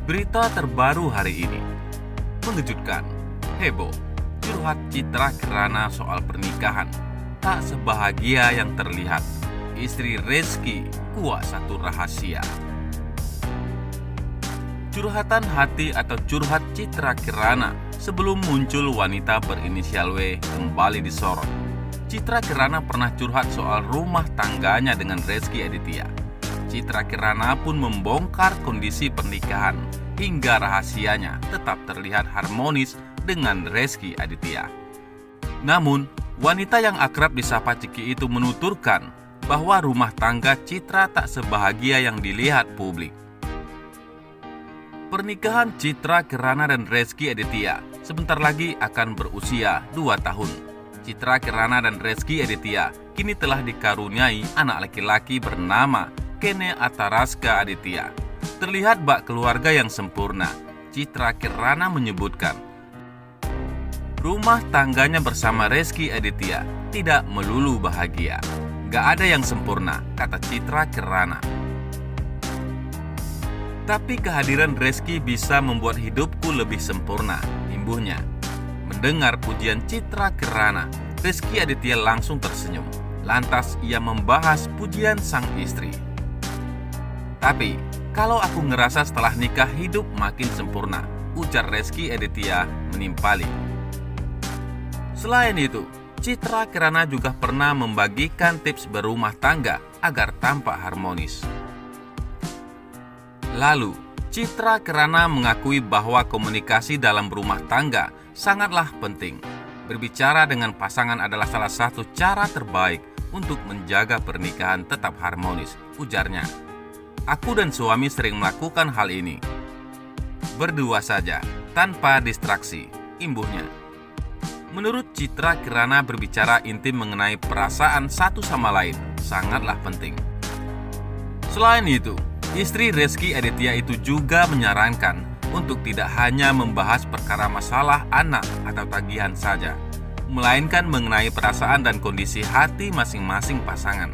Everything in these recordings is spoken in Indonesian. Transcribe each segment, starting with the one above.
Berita terbaru hari ini mengejutkan, heboh, curhat Citra Kirana soal pernikahan. Tak sebahagia yang terlihat, istri Rezky kuak satu rahasia. Curhatan hati atau curhat Citra Kirana sebelum muncul wanita berinisial W kembali disorot. Citra Kirana pernah curhat soal rumah tangganya dengan Rezky Aditya. Citra Kirana pun membongkar kondisi pernikahan hingga rahasianya tetap terlihat harmonis dengan Rezky Aditya. Namun, wanita yang akrab disapa Ciki itu menuturkan bahwa rumah tangga Citra tak sebahagia yang dilihat publik. Pernikahan Citra Kirana dan Rezky Aditya sebentar lagi akan berusia 2 tahun. Citra Kirana dan Rezky Aditya kini telah dikaruniai anak laki-laki bernama Kene Ataraska Aditya. Terlihat bak keluarga yang sempurna. Citra Kirana menyebutkan, rumah tangganya bersama Rezky Aditya tidak melulu bahagia. Gak ada yang sempurna, kata Citra Kirana. Tapi kehadiran Rezky bisa membuat hidupku lebih sempurna, imbuhnya. Mendengar pujian Citra Kirana, Rezky Aditya langsung tersenyum. Lantas ia membahas pujian sang istri. Tapi, kalau aku ngerasa setelah nikah hidup makin sempurna, ujar Rezky Aditya menimpali. Selain itu, Citra Kirana juga pernah membagikan tips berumah tangga agar tampak harmonis. Lalu, Citra Kirana mengakui bahwa komunikasi dalam berumah tangga sangatlah penting. Berbicara dengan pasangan adalah salah satu cara terbaik untuk menjaga pernikahan tetap harmonis, ujarnya. Aku dan suami sering melakukan hal ini. Berdua saja, tanpa distraksi, imbuhnya. Menurut Citra Kirana, berbicara intim mengenai perasaan satu sama lain sangatlah penting. Selain itu, istri Rezky Aditya itu juga menyarankan untuk tidak hanya membahas perkara masalah anak atau tagihan saja, melainkan mengenai perasaan dan kondisi hati masing-masing pasangan.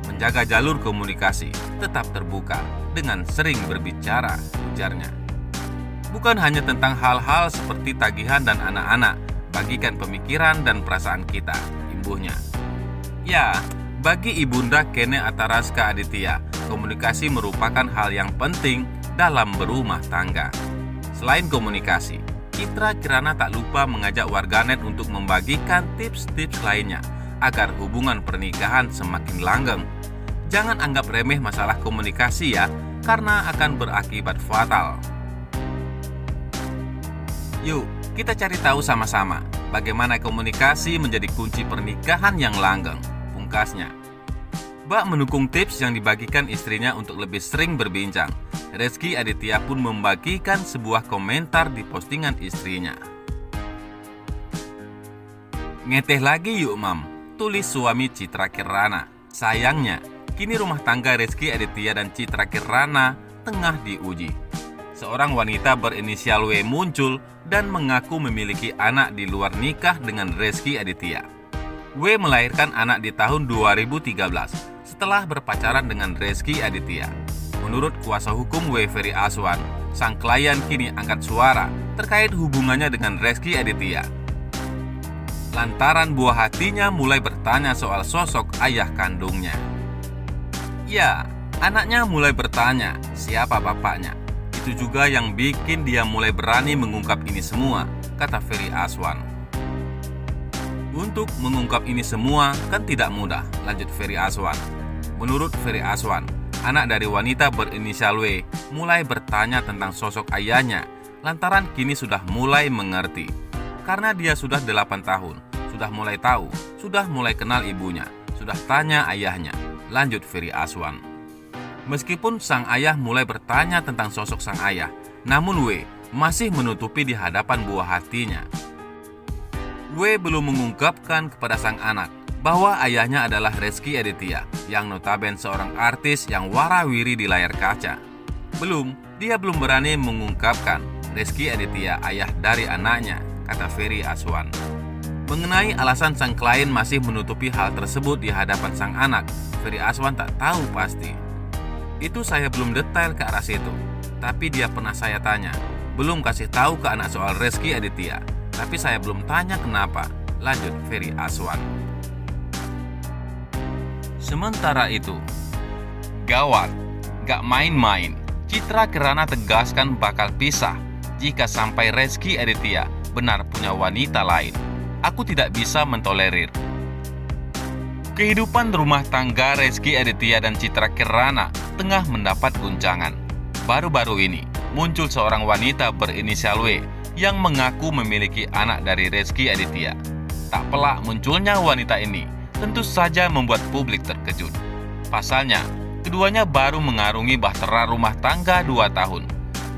Menjaga jalur komunikasi tetap terbuka dengan sering berbicara, ujarnya. Bukan hanya tentang hal-hal seperti tagihan dan anak-anak, bagikan pemikiran dan perasaan kita, imbuhnya. Ya, bagi Ibunda Kene Ataraska Aditya, komunikasi merupakan hal yang penting dalam berumah tangga. Selain komunikasi, Citra Kirana tak lupa mengajak warganet untuk membagikan tips-tips lainnya agar hubungan pernikahan semakin langgeng. Jangan anggap remeh masalah komunikasi ya, karena akan berakibat fatal. Yuk, kita cari tahu sama-sama bagaimana komunikasi menjadi kunci pernikahan yang langgeng, pungkasnya. Bak mendukung tips yang dibagikan istrinya untuk lebih sering berbincang. Rezky Aditya pun membagikan sebuah komentar di postingan istrinya. Ngeteh lagi yuk mam, tulis suami Citra Kirana. Sayangnya, kini rumah tangga Rezky Aditya dan Citra Kirana tengah diuji. Seorang wanita berinisial W muncul dan mengaku memiliki anak di luar nikah dengan Rezky Aditya. W melahirkan anak di tahun 2013 setelah berpacaran dengan Rezky Aditya. Menurut kuasa hukum W Ferry Aswan, sang klien kini angkat suara terkait hubungannya dengan Rezky Aditya. Lantaran buah hatinya mulai bertanya soal sosok ayah kandungnya. Ya, anaknya mulai bertanya siapa bapaknya. Itu juga yang bikin dia mulai berani mengungkap ini semua, kata Ferry Aswan. Untuk mengungkap ini semua kan tidak mudah, lanjut Ferry Aswan. Menurut Ferry Aswan, anak dari wanita berinisial W mulai bertanya tentang sosok ayahnya lantaran kini sudah mulai mengerti. Karena dia sudah 8 tahun, sudah mulai tahu, sudah mulai kenal ibunya, sudah tanya ayahnya, lanjut Ferry Aswan. Meskipun sang ayah mulai bertanya tentang sosok sang ayah, namun W masih menutupi di hadapan buah hatinya. W belum mengungkapkan kepada sang anak bahwa ayahnya adalah Rezky Aditya yang notabene seorang artis yang warawiri di layar kaca. Dia belum berani mengungkapkan Rezky Aditya ayah dari anaknya, kata Ferry Aswan. Mengenai alasan sang klien masih menutupi hal tersebut di hadapan sang anak, Ferry Aswan tak tahu pasti. Itu saya belum detail ke arah situ. Tapi dia pernah saya tanya, belum kasih tahu ke anak soal Rezky Aditya. Tapi saya belum tanya kenapa. Lanjut Ferry Aswan. Sementara itu, gawat, gak main-main. Citra Kirana tegaskan bakal pisah jika sampai Rezky Aditya benar punya wanita lain. Aku tidak bisa mentolerir. Kehidupan rumah tangga Rezky Aditya dan Citra Kirana tengah mendapat guncangan. Baru-baru ini muncul seorang wanita berinisial W yang mengaku memiliki anak dari Rezky Aditya. Tak pelak munculnya wanita ini tentu saja membuat publik terkejut. Pasalnya, keduanya baru mengarungi bahtera rumah tangga 2 tahun.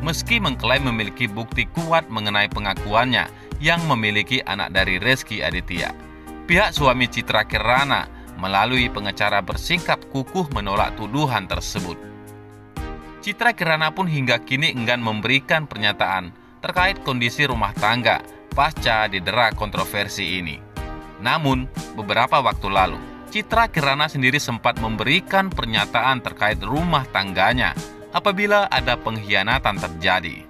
Meski mengklaim memiliki bukti kuat mengenai pengakuannya yang memiliki anak dari Rezky Aditya, pihak suami Citra Kirana melalui pengacara bersingkat kukuh menolak tuduhan tersebut. Citra Kirana pun hingga kini enggan memberikan pernyataan terkait kondisi rumah tangga pasca didera kontroversi ini. Namun, beberapa waktu lalu, Citra Kirana sendiri sempat memberikan pernyataan terkait rumah tangganya apabila ada pengkhianatan terjadi.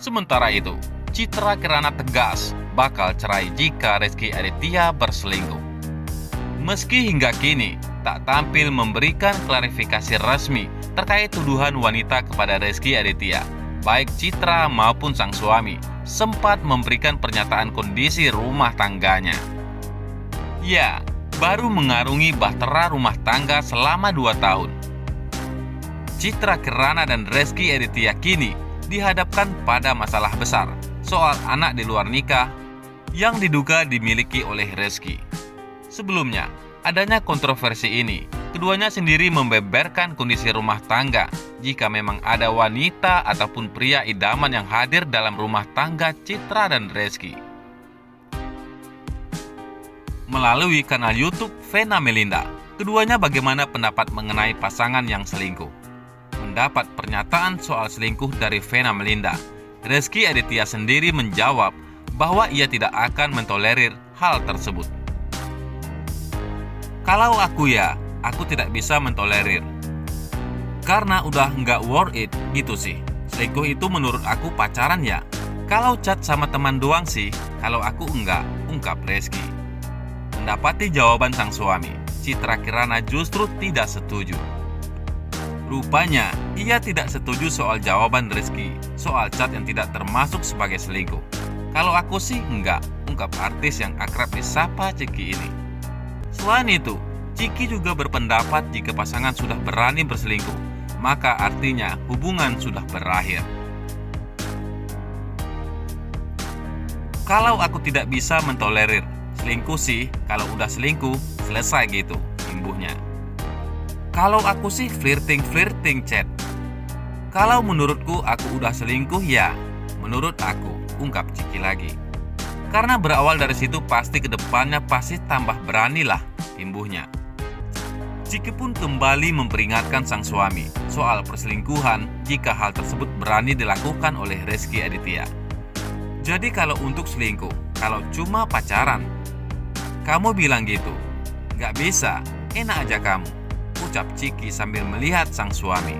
Sementara itu, Citra Kirana tegas bakal cerai jika Rezky Aditya berselingkuh. Meski hingga kini tak tampil memberikan klarifikasi resmi terkait tuduhan wanita kepada Rezky Aditya, baik Citra maupun sang suami sempat memberikan pernyataan kondisi rumah tangganya. Ya, baru mengarungi bahtera rumah tangga selama 2 tahun. Citra Kirana dan Rezky Aditya kini dihadapkan pada masalah besar soal anak di luar nikah yang diduga dimiliki oleh Rezky. Sebelumnya, adanya kontroversi ini, keduanya sendiri membeberkan kondisi rumah tangga jika memang ada wanita ataupun pria idaman yang hadir dalam rumah tangga Citra dan Rezky. Melalui kanal YouTube Vena Melinda, keduanya bagaimana pendapat mengenai pasangan yang selingkuh. Mendapat pernyataan soal selingkuh dari Vena Melinda, Rezky Aditya sendiri menjawab bahwa ia tidak akan mentolerir hal tersebut. Kalau aku aku tidak bisa mentolerir. Karena udah nggak worth it gitu sih. Selingkuh itu menurut aku pacaran ya. Kalau chat sama teman doang sih, kalau aku enggak, ungkap Rezky. Mendapati jawaban sang suami, Citra Kirana justru tidak setuju. Rupanya, ia tidak setuju soal jawaban Rezky, soal chat yang tidak termasuk sebagai selingkuh. Kalau aku sih enggak, ungkap artis yang akrab disapa Ciki ini. Selain itu, Ciki juga berpendapat jika pasangan sudah berani berselingkuh, maka artinya hubungan sudah berakhir. Kalau aku tidak bisa mentolerir, selingkuh sih kalau udah selingkuh, selesai gitu, imbuhnya. Kalau aku sih flirting chat. Kalau menurutku aku udah selingkuh ya, menurut aku, ungkap Ciki lagi. Karena berawal dari situ pasti kedepannya pasti tambah berani lah, imbuhnya. Ciki pun kembali memperingatkan sang suami soal perselingkuhan jika hal tersebut berani dilakukan oleh Rezky Aditya. Jadi kalau untuk selingkuh, kalau cuma pacaran, kamu bilang gitu, gak bisa, enak aja kamu, ucap Ciki sambil melihat sang suami.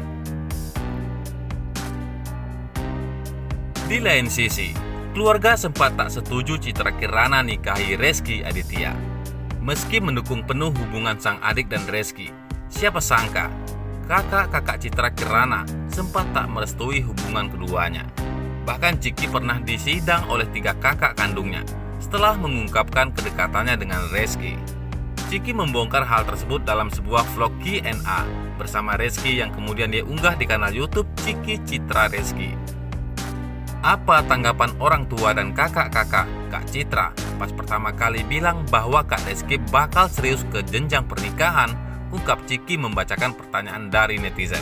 Di lain sisi, keluarga sempat tak setuju Citra Kirana nikahi Rezky Aditya. Meski mendukung penuh hubungan sang adik dan Rezky, siapa sangka kakak-kakak Citra Kirana sempat tak merestui hubungan keduanya. Bahkan Ciki pernah disidang oleh 3 kakak kandungnya setelah mengungkapkan kedekatannya dengan Rezky. Ciki membongkar hal tersebut dalam sebuah vlog Q&A bersama Rezky yang kemudian dia unggah di kanal YouTube Ciki Citra Rezky. Apa tanggapan orang tua dan kakak-kakak Kak Citra pas pertama kali bilang bahwa Kak Rezky bakal serius ke jenjang pernikahan? Ungkap Ciki membacakan pertanyaan dari netizen.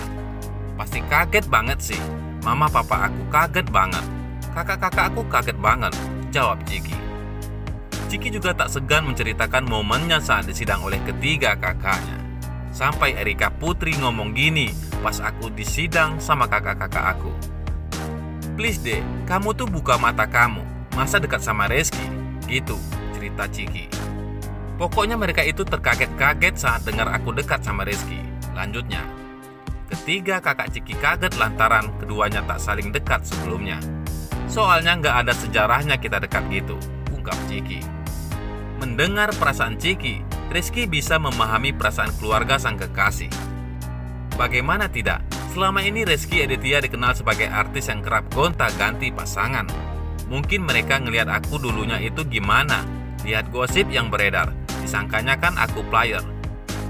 Pasti kaget banget sih. Mama papa aku kaget banget. Kakak-kakak aku kaget banget, jawab Ciki. Ciki juga tak segan menceritakan momennya saat disidang oleh ketiga kakaknya. Sampai Erika Putri ngomong gini pas aku disidang sama kakak-kakak aku. Please deh, kamu tuh buka mata kamu. Masa dekat sama Rezky? Gitu, cerita Ciki. Pokoknya mereka itu terkaget-kaget saat dengar aku dekat sama Rezky. Lanjutnya, ketiga kakak Ciki kaget lantaran keduanya tak saling dekat sebelumnya. Soalnya nggak ada sejarahnya kita dekat gitu, ungkap Ciki. Mendengar perasaan Ciki, Rizky bisa memahami perasaan keluarga sang kekasih. Bagaimana tidak, selama ini Rizky Aditya dikenal sebagai artis yang kerap gonta-ganti pasangan. Mungkin mereka ngelihat aku dulunya itu gimana, lihat gosip yang beredar, disangkanya kan aku player.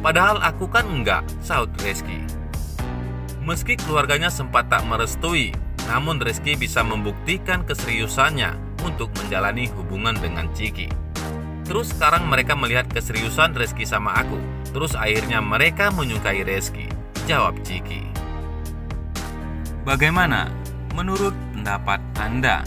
Padahal aku kan enggak, sahut Rizky. Meski keluarganya sempat tak merestui, namun Rizky bisa membuktikan keseriusannya untuk menjalani hubungan dengan Ciki. Terus sekarang mereka melihat keseriusan Rizky sama aku, terus akhirnya mereka menyukai Rizky, jawab Ciki. Bagaimana menurut pendapat Anda?